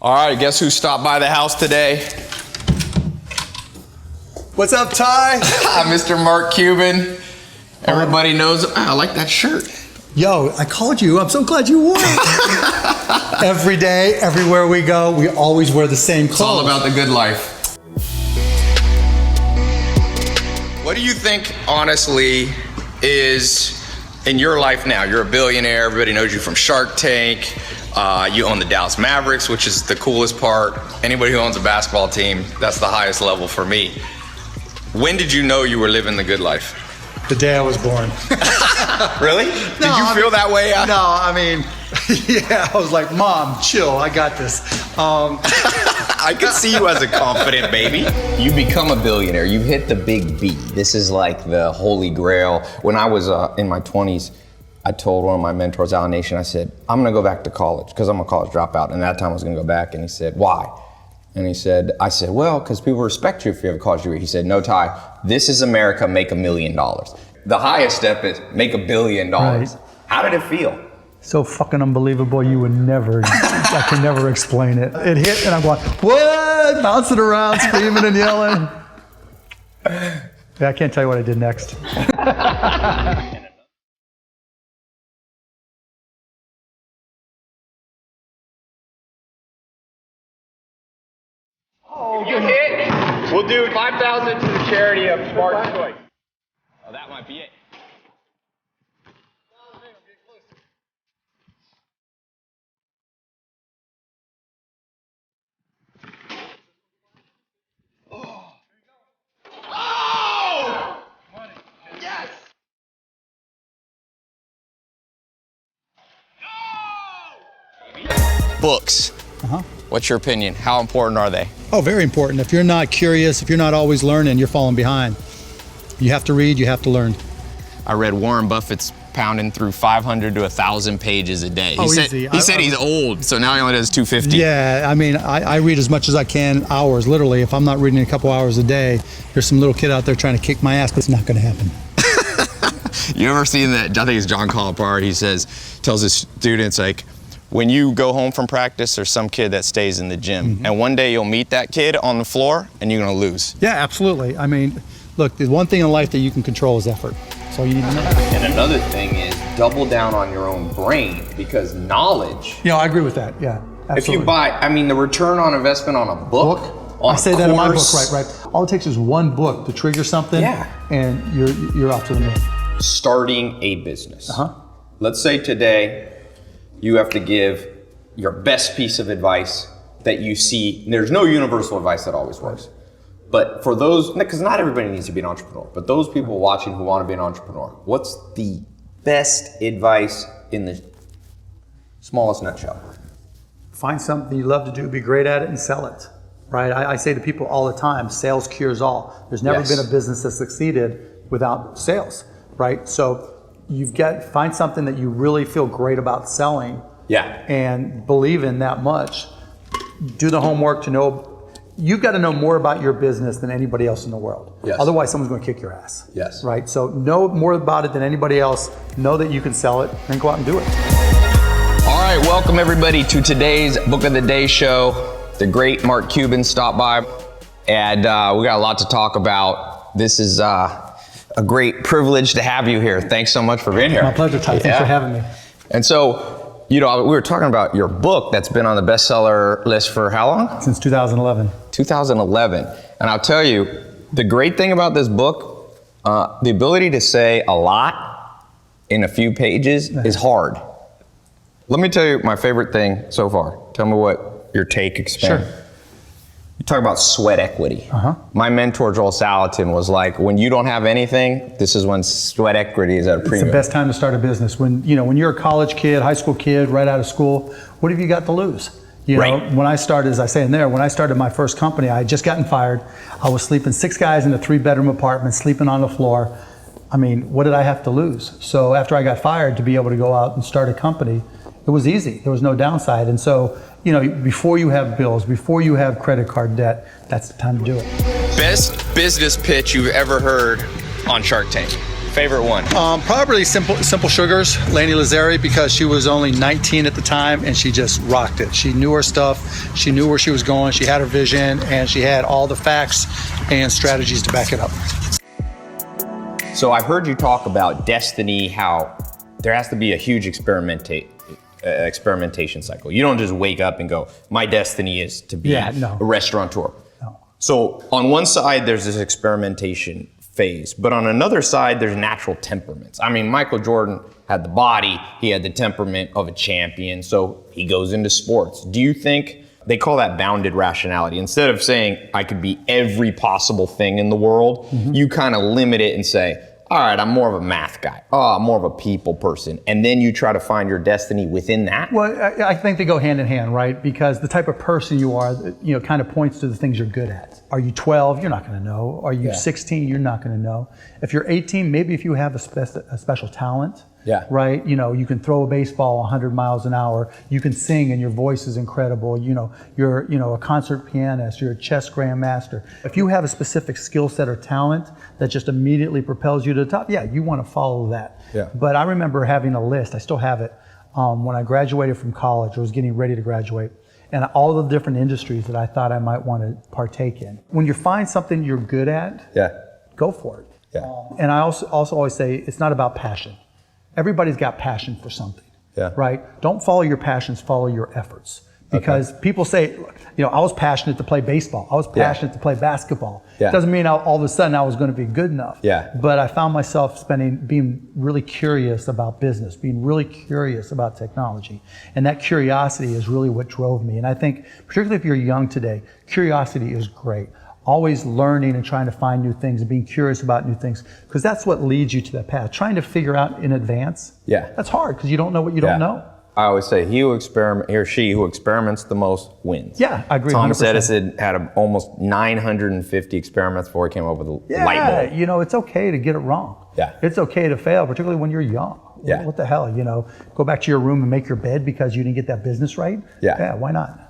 All right, guess who stopped by the house today? What's up, Ty? Mr. Mark Cuban. Everybody knows. I like that shirt. Yo, I called you. I'm so glad you wore it. Every day, everywhere we go, we always wear the same clothes. It's all about the good life. What do you think, honestly, is in your life now? You're a billionaire. Everybody knows you from Shark Tank. You own the Dallas Mavericks, which is the coolest part. Anybody who owns a basketball team, that's the highest level for me. When did you know you were living the good life? The day I was born. Really? Did you feel that way? No, I mean, yeah, I was like, Mom, chill, I got this. I could see you as a confident baby. You become a billionaire. You hit the big B. This is like the holy grail. When I was in my 20s, I told one of my mentors, Al Nation, I said, I'm gonna go back to college because I'm a college dropout. And that time I was gonna go back. And he said, why? And he said, I said, well, because people respect you if you have a college degree. He said, no, Ty, this is America, make $1 million. The highest step is make $1 billion. Right. How did it feel? So fucking unbelievable, you would never, I can never explain it. It hit and I'm going, what? Bouncing around, screaming and yelling. Yeah, I can't tell you what I did next. If you hit, we'll do $5,000 to the charity of Smart Choice. Oh, that might be it. Oh! Oh! Yes! No! Books. What's your opinion? How important are they? Oh, very important. If you're not curious, if you're not always learning, you're falling behind. You have to read, you have to learn. I read Warren Buffett's pounding through 500 to 1,000 pages a day. He said he's old, so now he only does 250. Yeah, I mean, I read as much as I can, hours, literally. If I'm not reading a couple hours a day, there's some little kid out there trying to kick my ass, but it's not gonna happen. You ever seen that, I think it's John Calipari, he tells his students, like, when you go home from practice, there's some kid that stays in the gym. And one day you'll meet that kid on the floor and you're gonna lose. Yeah, absolutely. I mean, look, the one thing in life that you can control is effort. That's all you need to know. And another thing is double down on your own brain, because knowledge. Yeah, I agree with that, yeah. Absolutely. If you buy, I mean, the return on investment on a book, on I say that in my book, right. All it takes is one book to trigger something, and you're off to the moon. Starting a business. Let's say today, you have to give your best piece of advice that you see. There's no universal advice that always works. But for those, because not everybody needs to be an entrepreneur, but those people watching who want to be an entrepreneur, what's the best advice in the smallest nutshell? Find something you love to do, be great at it, and sell it. Right? I say to people all the time, sales cures all. There's never been a business that succeeded without sales, right? So find something that you really feel great about selling, and believe in that much. Do the homework to know. You've got to know more about your business than anybody else in the world. Otherwise, someone's going to kick your ass. Right? So know more about it than anybody else. Know that you can sell it, and go out and do it. All right, welcome everybody to today's Book of the Day show. The great Mark Cuban stopped by, and we got a lot to talk about. This is a great privilege to have you here. Thanks so much for being here. My pleasure, Ty. Thanks for having me. And so, you know, we were talking about your book that's been on the bestseller list for how long? Since 2011. 2011. And I'll tell you, the great thing about this book, the ability to say a lot in a few pages is hard. Let me tell you my favorite thing so far. Tell me what your take expand. Sure. You talk about sweat equity. My mentor, Joel Salatin, was like, when you don't have anything, this is when sweat equity is at a premium. It's the best time to start a business. When you're a college kid, high school kid, right out of school, what have you got to lose? You know, when I started, as I say in there, when I started my first company, I had just gotten fired. I was sleeping 6 guys in a 3-bedroom apartment, sleeping on the floor. I mean, what did I have to lose? So after I got fired, to be able to go out and start a company, it was easy. There was no downside. And so, you know, before you have bills, before you have credit card debt, that's the time to do it. Best business pitch you've ever heard on Shark Tank? Favorite one? Probably Simple Sugars, Lainey Lazari, because she was only 19 at the time and she just rocked it. She knew her stuff, she knew where she was going, she had her vision, and she had all the facts and strategies to back it up. So I've heard you talk about destiny, how there has to be a huge experimentation cycle. You don't just wake up and go, my destiny is to be a restaurateur. No. So on one side, there's this experimentation phase, but on another side, there's natural temperaments. I mean, Michael Jordan had the body, he had the temperament of a champion, so he goes into sports. Do you think they call that bounded rationality? Instead of saying I could be every possible thing in the world, you kind of limit it and say, all right, I'm more of a math guy. Oh, I'm more of a people person. And then you try to find your destiny within that? Well, I think they go hand in hand, right? Because the type of person you are, kind of points to the things you're good at. Are you 12? You're not going to know. Are you 16? You're not going to know. If you're 18, maybe if you have a special talent, right? You can throw a baseball 100 miles an hour. You can sing and your voice is incredible. You're a concert pianist. You're a chess grandmaster. If you have a specific skill set or talent that just immediately propels you to the top, you want to follow that. Yeah. But I remember having a list. I still have it. When I graduated from college, I was getting ready to graduate, and all the different industries that I thought I might want to partake in. When you find something you're good at, go for it. Yeah. And I also always say it's not about passion. Everybody's got passion for something, right? Don't follow your passions, follow your efforts. Because people say, I was passionate to play baseball. I was passionate to play basketball. Doesn't mean all of a sudden I was going to be good enough. But I found myself being really curious about business, being really curious about technology. And that curiosity is really what drove me. And I think, particularly if you're young today, curiosity is great. Always learning and trying to find new things and being curious about new things, because that's what leads you to that path. Trying to figure out in advance, that's hard because you don't know what you don't know. I always say he or she who experiments the most wins. Yeah, I agree. Thomas 100%. Edison had almost 950 experiments before he came up with a light bulb. It's okay to get it wrong. It's okay to fail, particularly when you're young. What the hell, go back to your room and make your bed because you didn't get that business right? Yeah, why not?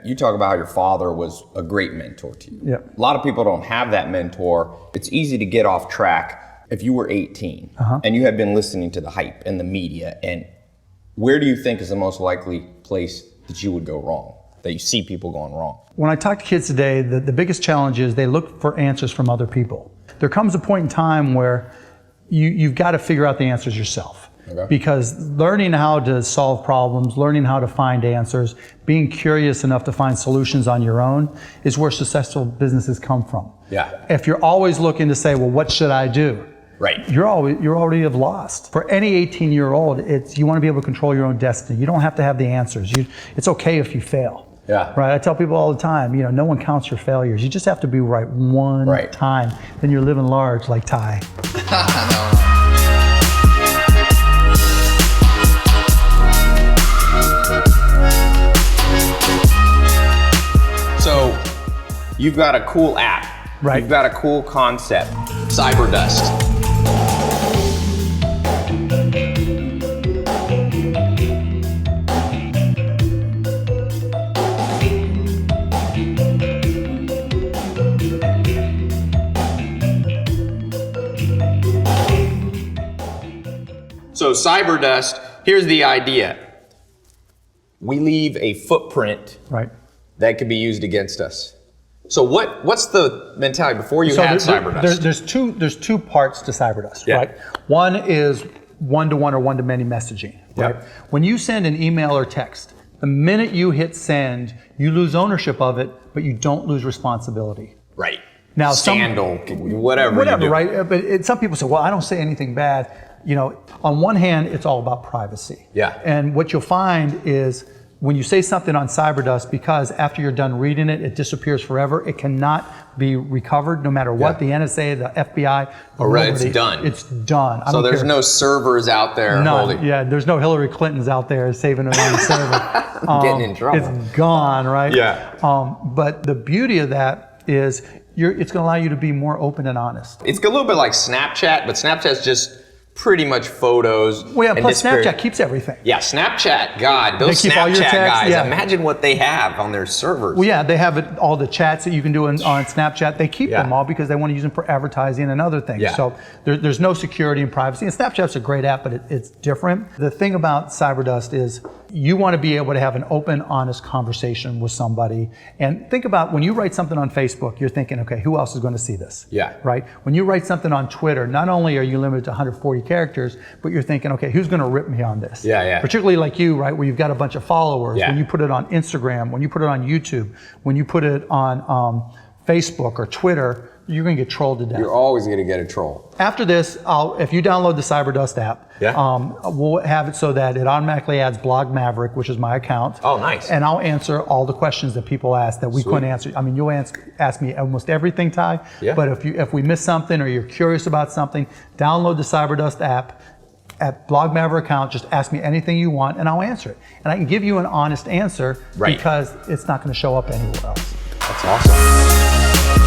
You talk about how your father was a great mentor to you. A lot of people don't have that mentor. It's easy to get off track if you were 18 and you had been listening to the hype and the media. And where do you think is the most likely place that you would go wrong, that you see people going wrong? When I talk to kids today, the biggest challenge is they look for answers from other people. There comes a point in time where you've got to figure out the answers yourself. Because learning how to solve problems, learning how to find answers, being curious enough to find solutions on your own is where successful businesses come from. If you're always looking to say, well, what should I do? You're already have lost. For any 18-year-old, you want to be able to control your own destiny. You don't have to have the answers. It's okay if you fail. Right. I tell people all the time, no one counts your failures. You just have to be right one time. Then you're living large like Ty. So you've got a cool app. You've got a cool concept. Cyberdust. So Cyberdust, here's the idea. We leave a footprint that could be used against us. So what's the mentality before you had Cyberdust? There's two parts to Cyberdust, right? One is one-to-one or one-to-many messaging, right? When you send an email or text, the minute you hit send, you lose ownership of it, but you don't lose responsibility. Now, scandal, whatever you do. Right? But some people say, well, I don't say anything bad. On one hand, it's all about privacy. And what you'll find is when you say something on Cyberdust, because after you're done reading it, it disappears forever. It cannot be recovered no matter what. The NSA, the FBI. It's done. It's done. So there's no servers out there holding. There's no Hillary Clintons out there saving it on the server. Getting in trouble. It's gone, right? But the beauty of that is it's going to allow you to be more open and honest. It's a little bit like Snapchat, but Snapchat's just pretty much photos. Well, yeah, and plus disappear. Snapchat keeps everything. Yeah, Snapchat, God, those They keep all your Snapchat texts, guys, yeah. imagine what they have on their servers. Well, yeah, they have all the chats that you can do on Snapchat. They keep Yeah. them all because they want to use them for advertising and other things. Yeah. So there's no security and privacy. And Snapchat's a great app, but it's different. The thing about CyberDust is you want to be able to have an open, honest conversation with somebody. And think about when you write something on Facebook, you're thinking, okay, who else is going to see this? Yeah. Right? When you write something on Twitter, not only are you limited to 140 characters, but you're thinking, okay, who's going to rip me on this? Yeah, yeah. Particularly like you, right, where you've got a bunch of followers. Yeah. When you put it on Instagram, when you put it on YouTube, when you put it on Facebook or Twitter, you're going to get trolled to death. You're always going to get a troll. After this, if you download the CyberDust app, Yeah. we'll have it so that it automatically adds Blog Maverick, which is my account. Oh, nice. And I'll answer all the questions that people ask that we Sweet. couldn't answer. I mean, you'll ask me almost everything, Ty. Yeah. But if we miss something or you're curious about something, download the CyberDust app. At Blog Maverick account, just ask me anything you want and I'll answer it. And I can give you an honest answer Right. because it's not going to show up anywhere else. That's awesome.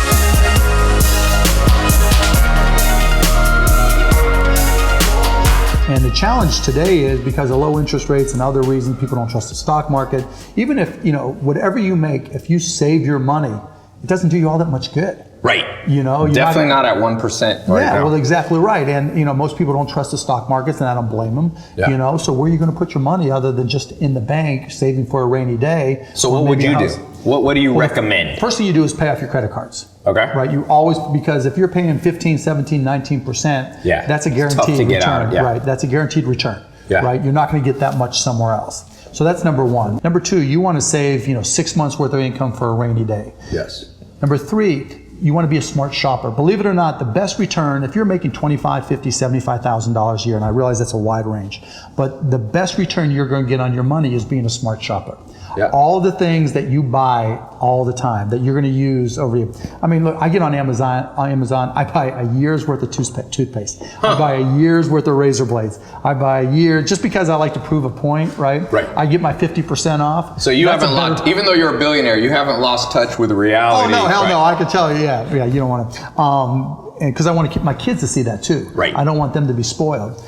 And the challenge today is because of low interest rates and other reasons, people don't trust the stock market. Even if, whatever you make, if you save your money, it doesn't do you all that much good. Right. You're Definitely not at 1% right yeah, now. well, exactly right. And most people don't trust the stock markets, and I don't blame them. Yeah. So where are you going to put your money other than just in the bank, saving for a rainy day? So or what would maybe a you do? house? What do you recommend? First thing you do is pay off your credit cards. Okay. Right. You always, because if you're paying 15, 17, 19%, Yeah. that's a It's guaranteed tough to get return. out, yeah. Right. That's a guaranteed return. Yeah. Right. You're not going to get that much somewhere else. So that's number one. Number two, you want to save 6 months worth of income for a rainy day. Yes. Number three, you want to be a smart shopper. Believe it or not, the best return, if you're making $25,000, $50,000, $75,000 a year, and I realize that's a wide range, but the best return you're going to get on your money is being a smart shopper. Yeah. All the things that you buy all the time that you're going to use over you. I mean, look, I get on Amazon, I buy a year's worth of toothpaste. I buy a year's worth of razor blades. I buy a year, just because I like to prove a point, right? Right. I get my 50% off. So you That's haven't a better- lost, even though you're a billionaire, you haven't lost touch with reality. Oh no, hell right? no! I can tell you, yeah, you don't want to, because I want to keep my kids to see that too. Right. I don't want them to be spoiled.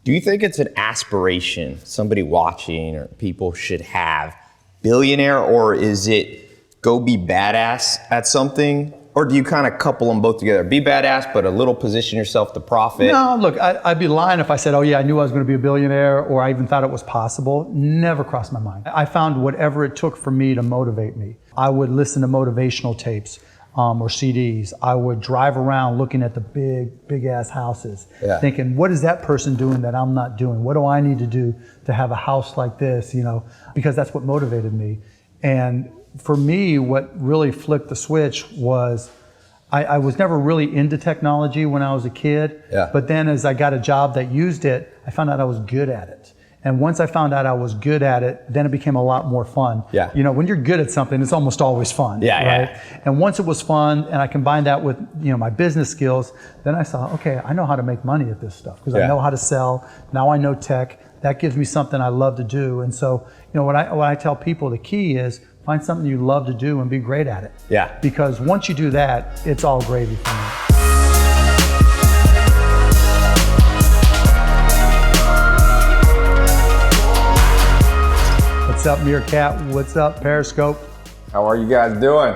Do you think it's an aspiration somebody watching or people should have, billionaire, or is it go be badass at something? Or do you kind of couple them both together? Be badass, but a little position yourself to profit? No, look, I'd be lying if I said, oh yeah, I knew I was going to be a billionaire, or I even thought it was possible. Never crossed my mind. I found whatever it took for me to motivate me. I would listen to motivational tapes. Or CDs. I would drive around looking at the big ass houses, thinking, what is that person doing that I'm not doing? What do I need to do to have a house like this? Because that's what motivated me. And for me, what really flipped the switch was I was never really into technology when I was a kid. Yeah. But then as I got a job that used it, I found out I was good at it. And once I found out I was good at it, then it became a lot more fun. Yeah. When you're good at something, it's almost always fun. Yeah, right? yeah. And once it was fun, and I combined that with my business skills, then I saw, okay, I know how to make money at this stuff because I know how to sell. Now I know tech. That gives me something I love to do. And so, what I tell people, the key is find something you love to do and be great at it. Yeah. Because once you do that, it's all gravy for me. What's up, Meerkat? What's up, Periscope? How are you guys doing?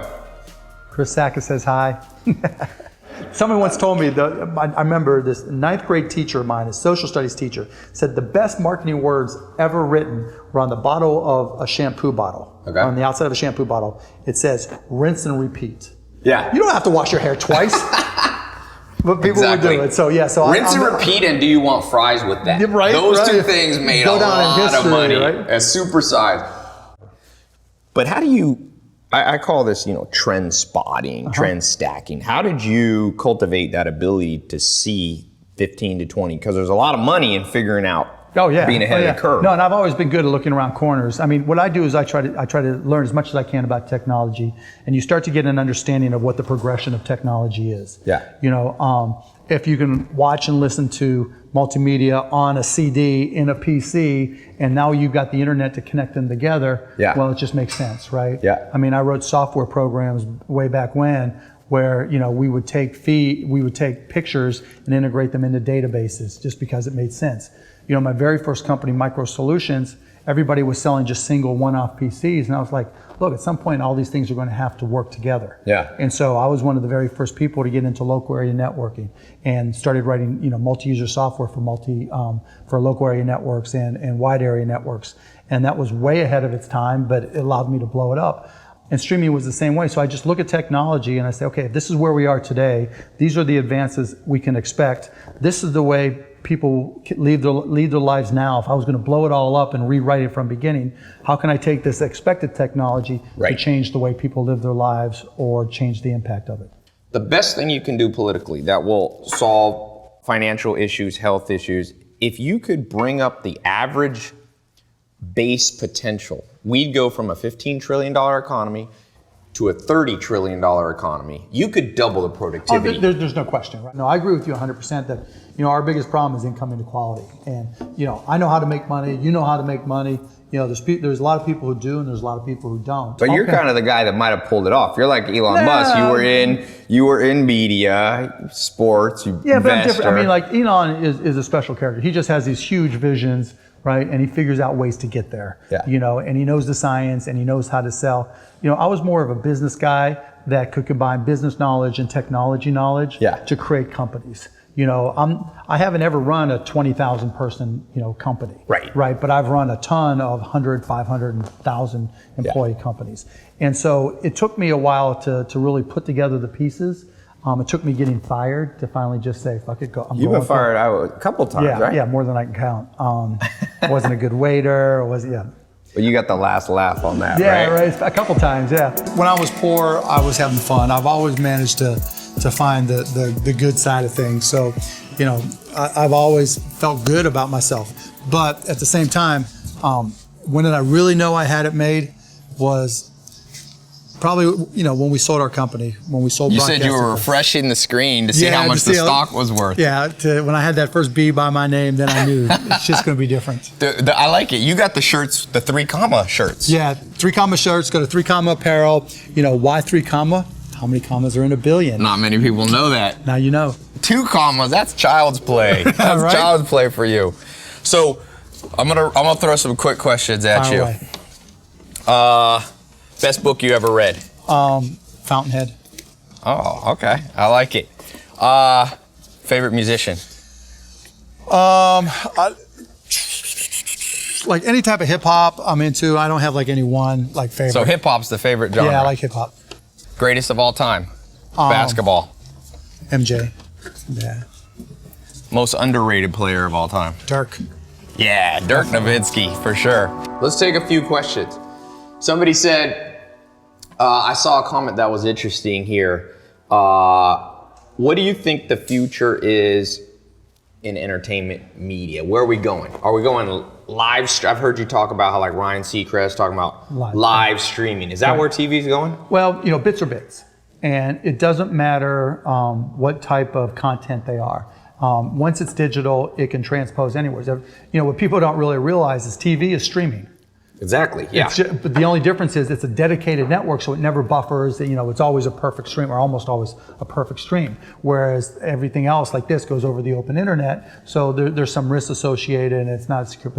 Chris Sacka says hi. Somebody once told me, I remember this 9th grade teacher of mine, a social studies teacher, said the best marketing words ever written were on the bottle of a shampoo bottle. Okay. On the outside of a shampoo bottle. It says, rinse and repeat. Yeah. You don't have to wash your hair twice. But people Exactly. would do it. So yeah, so rinse and repeat, and do you want fries with that? Right, Those two right. things made Go a down in lot history, of money. right? A supersize. But how do you, I call this, trend spotting, trend stacking. How did you cultivate that ability to see 15 to 20? Because there's a lot of money in figuring out being ahead of the curve. No, and I've always been good at looking around corners. I mean, what I do is I try to learn as much as I can about technology, and you start to get an understanding of what the progression of technology is. Yeah. If you can watch and listen to multimedia on a CD in a PC, and now you've got the internet to connect them together, well, it just makes sense, right? Yeah. I mean, I wrote software programs way back when where we would take pictures and integrate them into databases just because it made sense. My very first company, Micro Solutions, everybody was selling just single one-off PCs, and I was like, look, at some point all these things are going to have to work together. Yeah. And so I was one of the very first people to get into local area networking and started writing multi-user software for local area networks and wide area networks. And that was way ahead of its time, but it allowed me to blow it up. And streaming was the same way. So I just look at technology and I say, okay, if this is where we are today, these are the advances we can expect. This is the way people lead their lives now. If I was going to blow it all up and rewrite it from beginning, how can I take this expected technology to change the way people live their lives or change the impact of it? The best thing you can do politically that will solve financial issues, health issues, if you could bring up the average base potential, we'd go from a $15 trillion economy to a $30 trillion economy. You could double the productivity. There's no question. Right? No, I agree with you 100% that our biggest problem is income inequality. And I know how to make money. You know how to make money. There's a lot of people who do, and there's a lot of people who don't. But you're kind of the guy that might have pulled it off. You're like Elon Musk. You were in media, sports, but I'm different. I mean, like Elon is a special character. He just has these huge visions, right? And he figures out ways to get there. Yeah. And he knows the science and he knows how to sell. I was more of a business guy that could combine business knowledge and technology knowledge to create companies. I haven't ever run a 20,000 person, company. Right. But I've run a ton of 100, 500, and 1,000 employee companies. And so it took me a while to really put together the pieces. It took me getting fired to finally just say, fuck it, go. You've been fired a couple times, right? Yeah, more than I can count. Wasn't a good waiter, But you got the last laugh on that, right? Yeah, right. A couple times, yeah. When I was poor, I was having fun. I've always managed to find the good side of things. So, I've always felt good about myself. But at the same time, when did I really know I had it made was probably, when we sold our company, when we sold. You said you were refreshing the screen to see how much the stock was worth. Yeah, when I had that first B by my name, then I knew it's just going to be different. I like it. You got the shirts, the 3 comma shirts. Yeah, 3 comma shirts, go to 3 comma apparel. Why 3 comma? How many commas are in a billion? Not many people know that. Now you know. 2 commas, that's child's play. That's right? Child's play for you. So I'm gonna throw some quick questions at you. Best book you ever read? Fountainhead. Oh, okay. I like it. Favorite musician? Like any type of hip hop I'm into. I don't have like any one favorite. So hip hop's the favorite genre? Yeah, I like hip hop. Greatest of all time? Basketball. MJ. Yeah. Most underrated player of all time? Dirk. Yeah, Dirk Nowitzki, for sure. Let's take a few questions. Somebody said, I saw a comment that was interesting here. What do you think the future is in entertainment media? Where are we going? Are we going live? I've heard you talk about how Ryan Seacrest talking about live streaming. Is that where TV's going? Well, bits are bits. And it doesn't matter what type of content they are. Once it's digital, it can transpose anywhere. What people don't really realize is TV is streaming. Exactly, yeah. But the only difference is it's a dedicated network, so it never buffers. It's always a perfect stream, or almost always a perfect stream. Whereas everything else like this goes over the open internet, so there's some risk associated, and it's not secure.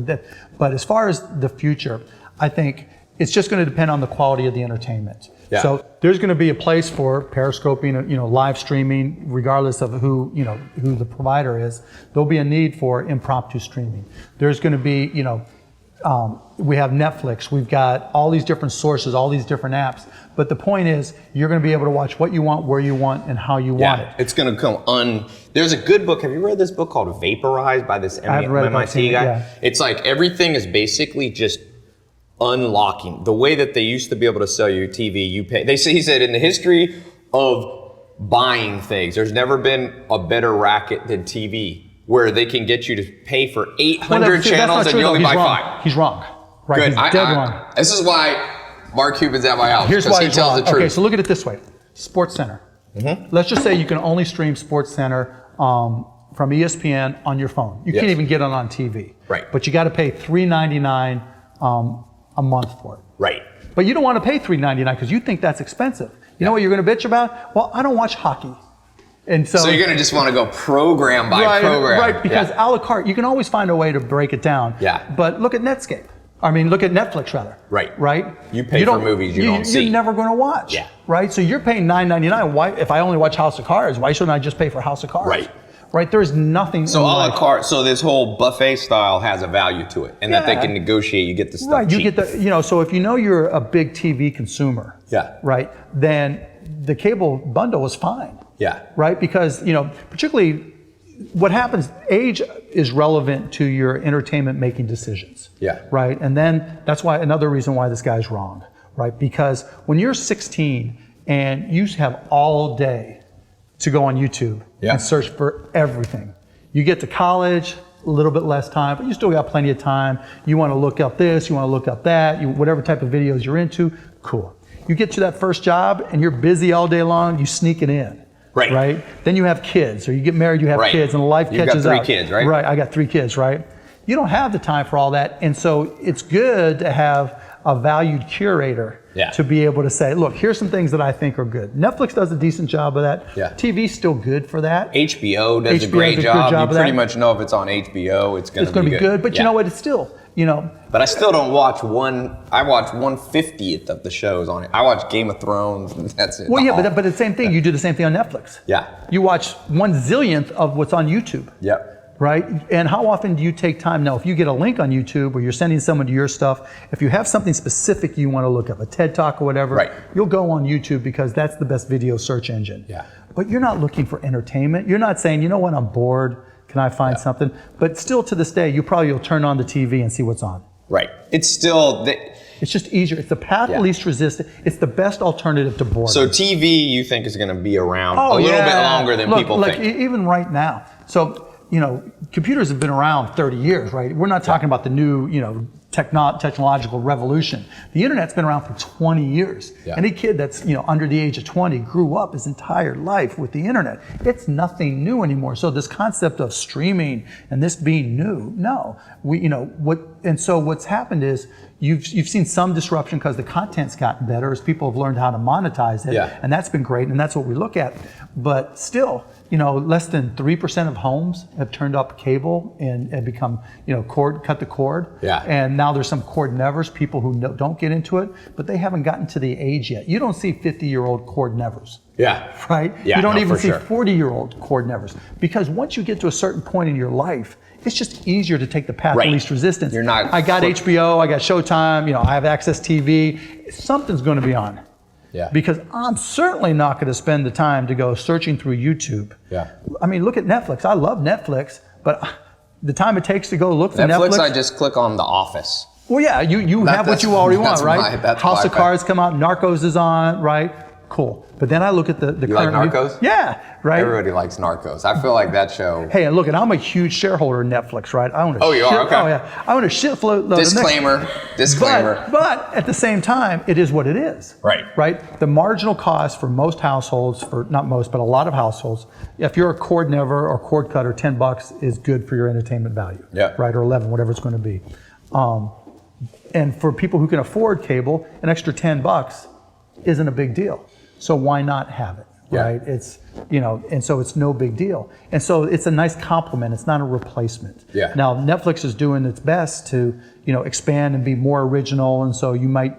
But as far as the future, I think it's just going to depend on the quality of the entertainment. Yeah. So there's going to be a place for periscoping, live streaming, regardless of who the provider is. There'll be a need for impromptu streaming. There's going to be, we have Netflix, we've got all these different sources, all these different apps. But the point is, you're going to be able to watch what you want, where you want, and how you want it. It's going to come There's a good book. Have you read this book called Vaporized by this MIT guy? Yeah. It's like everything is basically just unlocking. The way that they used to be able to sell you TV, you pay. He said in the history of buying things, there's never been a better racket than TV, where they can get you to pay for 800 channels and you only buy 5. He's wrong. Right? Good. He's dead wrong. This is why Mark Cuban's at my house. Here's why he tells the truth. Okay, so look at it this way. SportsCenter. Mm-hmm. Let's just say you can only stream SportsCenter from ESPN on your phone. You can't even get it on TV. Right. But you got to pay $3.99 a month for it. Right. But you don't want to pay $3.99 because you think that's expensive. You know what you're going to bitch about? Well, I don't watch hockey. And so you're going to just want to go program by program. Right, because a la carte, you can always find a way to break it down. Yeah. But look at Netscape. I mean, look at Netflix rather. Right. Right? You pay for movies you don't see. You're never going to watch. Yeah. Right? So you're paying $9.99. Why, if I only watch House of Cards, why shouldn't I just pay for House of Cards? Right. Right? There's nothing. So a la carte, so this whole buffet style has a value to it, and that they can negotiate. You get the stuff Right. cheap. You get the, so if you know you're a big TV consumer, right, then the cable bundle is fine. Yeah. Right? Because, particularly what happens, age is relevant to your entertainment making decisions. Yeah. Right? And then that's why another reason why this guy's wrong, right? Because when you're 16 and you have all day to go on YouTube and search for everything, you get to college, a little bit less time, but you still got plenty of time. You want to look up this, you want to look up that, whatever type of videos you're into, cool. You get to that first job and you're busy all day long, you sneak it in. Right. Right. Then you have kids, or you get married, you have kids, and life catches up. You've got 3 kids, right? Right. I got 3 kids, right? You don't have the time for all that, and so it's good to have a valued curator to be able to say, look, here's some things that I think are good. Netflix does a decent job of that. Yeah. TV's still good for that. HBO does a great job. You pretty much know if it's on HBO, it's going to be good. But you know what? It's still, But I still don't watch I watch 1/50th of the shows on it. I watch Game of Thrones, and that's it. Well, yeah, but the same thing. You do the same thing on Netflix. Yeah. You watch 1/zillionth of what's on YouTube. Yep. Right? And how often do you take time? Now, if you get a link on YouTube or you're sending someone to your stuff, if you have something specific you want to look up, a TED Talk or whatever, you'll go on YouTube because that's the best video search engine. Yeah. But you're not looking for entertainment. You're not saying, you know what, I'm bored. Can I find something? But still to this day, you'll turn on the TV and see what's on. Right. It's still... It's just easier. It's the path of least resistance. It's the best alternative to boredom. So TV, you think, is going to be around a little bit longer than people think? Even right now. So, computers have been around 30 years, right? We're not talking about the new, technological revolution. The internet's been around for 20 years. Yeah. Any kid that's, under the age of 20 grew up his entire life with the internet. It's nothing new anymore. So this concept of streaming and this being new, no. So what's happened is you've seen some disruption because the content's gotten better as people have learned how to monetize it. Yeah. And that's been great, and that's what we look at. But still, less than 3% of homes have turned up cable and become, cut the cord. Yeah. And now there's some cord nevers, people who don't get into it, but they haven't gotten to the age yet. You don't see 50-year-old cord nevers. Yeah. Right? Yeah, you don't even see 40-year-old cord nevers. Because once you get to a certain point in your life, it's just easier to take the path of least resistance. I got HBO, I got Showtime, I have Access TV. Something's going to be on. Yeah. Because I'm certainly not going to spend the time to go searching through YouTube. Yeah. I mean, look at Netflix. I love Netflix, but the time it takes to go look for Netflix. I just click on The Office. Well, yeah, you have what you already want, right? House of Cards come out, Narcos is on, right? Cool. But then I look at the you current... like Narcos? Yeah, right? Everybody likes Narcos. I feel like that show... Hey, and look, I'm a huge shareholder in Netflix, right? I own a you are? Okay. Oh, yeah. I own a shitload... Disclaimer. But at the same time, it is what it is. Right. Right? The marginal cost for most households, not most, but a lot of households, if you're a cord never or cord cutter, $10 is good for your entertainment value. Yeah. Right? Or 11, whatever it's going to be. And for people who can afford cable, an extra $10 isn't a big deal. So why not have it, right? It's, and so it's no big deal. And so it's a nice complement. It's not a replacement. Yeah. Now, Netflix is doing its best to, expand and be more original. And so you might,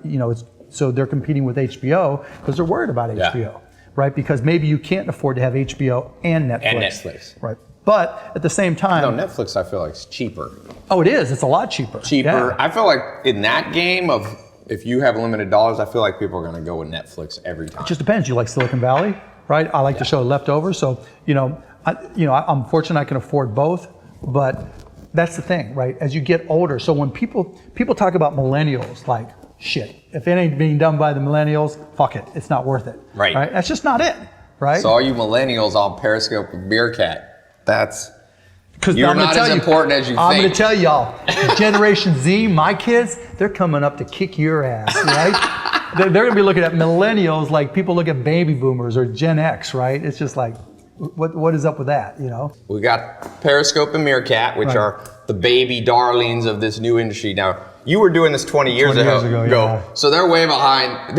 so they're competing with HBO because they're worried about HBO, right? Because maybe you can't afford to have HBO and Netflix. Right. But at the same time... No, Netflix I feel like is cheaper. Oh, it is. It's a lot cheaper. Yeah. I feel like in that game of... If you have limited dollars, I feel like people are going to go with Netflix every time. It just depends. You like Silicon Valley, right? I like the show Leftovers. So, I'm fortunate I can afford both. But that's the thing, right? As you get older, so when people talk about millennials, like, shit, if it ain't being done by the millennials, fuck it. It's not worth it. Right. That's just not it, right? So all you millennials on Periscope with Beercat, that's... Because you're not as important as you think. I'm going to tell y'all, Generation Z, my kids, they're coming up to kick your ass, right? They're going to be looking at millennials like people look at baby boomers or Gen X, right? It's just like, what is up with that, We got Periscope and Meerkat, which are the baby darlings of this new industry. Now, you were doing this 20 years ago. Yeah. So they're way behind.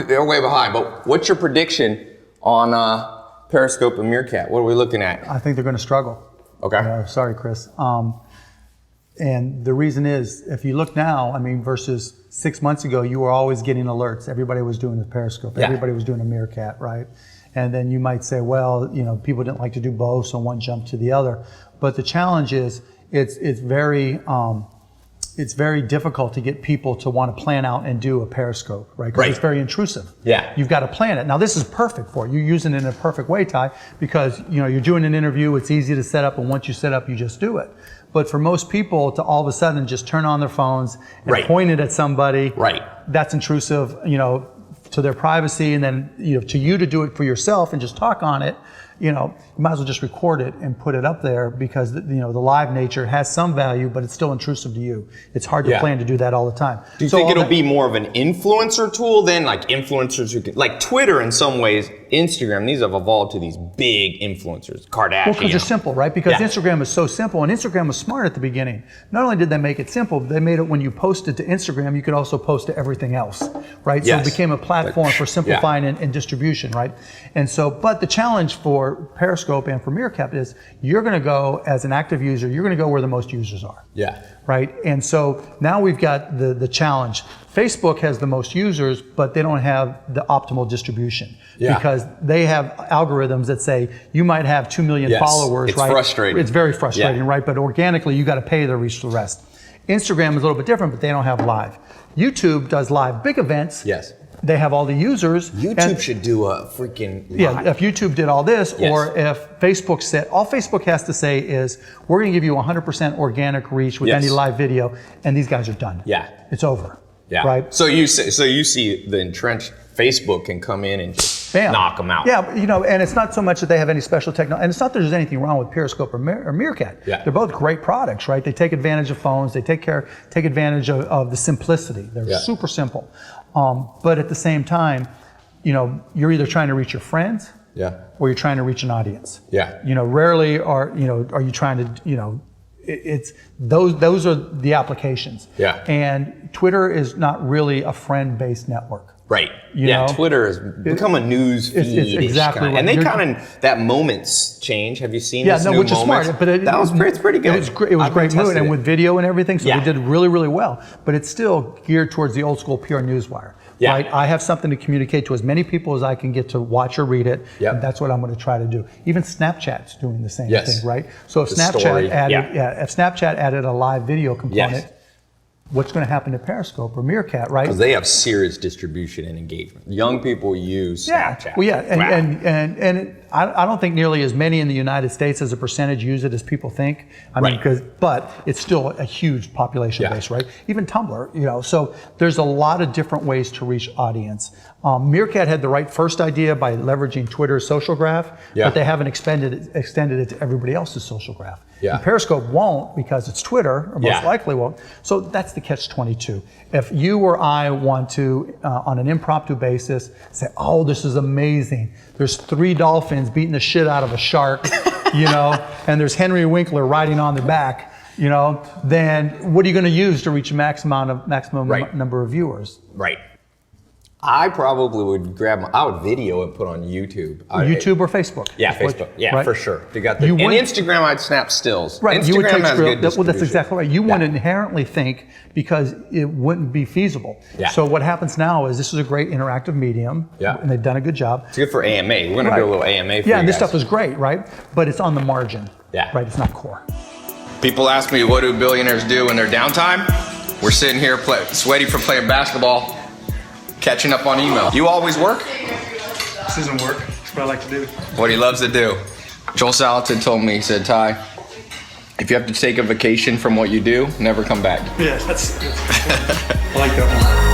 But what's your prediction? on Periscope and Meerkat? What are we looking at? I think they're going to struggle. Okay. Sorry, Chris. And the reason is, if you look now, I mean, versus 6 months ago, you were always getting alerts. Everybody was doing a Periscope. Yeah. Everybody was doing a Meerkat, right? And then you might say, well, you know, people didn't like to do both, so one jumped to the other. But the challenge is, it's very difficult to get people to want to plan out and do a Periscope, right? Because it's very intrusive. Yeah. You've got to plan it. Now, this is perfect for it. You're using it in a perfect way, Ty, because, you know, you're doing an interview, it's easy to set up, and once you set up, you just do it. But for most people to all of a sudden just turn on their phones and point it at somebody, that's intrusive, you know, to their privacy, and then, you know, to you to do it for yourself and just talk on it, you know, you might as well just record it and put it up there, because, you know, the live nature has some value, but it's still intrusive to you. It's hard to plan to do that all the time. Do you think it'll be more of an influencer tool than, like, influencers who can, like Twitter in some ways, Instagram, these have evolved to these big influencers, Kardashian. Well, because they're simple, right? Because Instagram is so simple, and Instagram was smart at the beginning. Not only did they make it simple, they made it when you posted to Instagram, you could also post to everything else, right? So it became a platform for simplifying and distribution, right? And so, but the challenge for Periscope and for Meerkat is, you're going to go as an active user, you're going to go where the most users are. Right? And so now we've got the challenge. Facebook has the most users, but they don't have the optimal distribution. Because they have algorithms that say you might have 2 million followers, it's frustrating. It's very frustrating, right? But organically, you got to pay to reach the rest. Instagram is a little bit different, but they don't have live. YouTube does live big events. They have all the users. YouTube should do a freaking live. If YouTube did all this, or if Facebook said, all Facebook has to say is, we're going to give you 100% organic reach with any live video, and these guys are done. It's over. Right? So you see the entrenched Facebook can come in and just knock them out. You know, and it's not so much that they have any special technology, and it's not that there's anything wrong with Periscope or Meerkat. They're both great products, right? They take advantage of phones. They take advantage of the simplicity. They're super simple. But at the same time, you know, you're either trying to reach your friends, or you're trying to reach an audience. You know, rarely are you trying to, you know, it's those are the applications. And Twitter is not really a friend-based network. You know? Twitter has become a news feed. It's exactly right. And they kind of, that moments change. Have you seen this new which is Moments? smart. But it's pretty good. It was great mood, and with video and everything, so they did really, really well. But it's still geared towards the old school PR newswire. Right? I have something to communicate to as many people as I can get to watch or read it, and that's what I'm going to try to do. Even Snapchat's doing the same thing, right? So if Snapchat added a live video component, what's going to happen to Periscope or Meerkat, right? Because they have serious distribution and engagement. Young people use Snapchat. And I don't think nearly as many in the United States as a percentage use it as people think. I mean, but it's still a huge population base, right? Even Tumblr, you know. So there's a lot of different ways to reach audience. Meerkat had the right first idea by leveraging Twitter's social graph, but they haven't extended it to everybody else's social graph. And Periscope won't, because it's Twitter, or most likely won't. So that's the catch-22. If you or I want to, on an impromptu basis, say, oh, this is amazing. There's 3 dolphins beating the shit out of a shark, you know, and there's Henry Winkler riding on their back, you know, then what are you going to use to reach a maximum number of viewers? I probably would I would video and put on YouTube. YouTube or Facebook? Facebook. For sure. They got and Instagram, I'd snap stills. Instagram you would take has good distribution. Well, that's exactly right. You wouldn't inherently think, because it wouldn't be feasible. So what happens now is, this is a great interactive medium, and they've done a good job. It's good for AMA. We're going to do a little AMA for you and this guys. stuff is great, right? But it's on the margin. Right? It's not core. People ask me, what do billionaires do in their downtime? We're sitting here sweaty from playing basketball, catching up on email. You always work? This isn't work. It's what I like to do. What he loves to do. Joel Salatin told me, he said, Ty, if you have to take a vacation from what you do, never come back. Yeah, that's I like that one.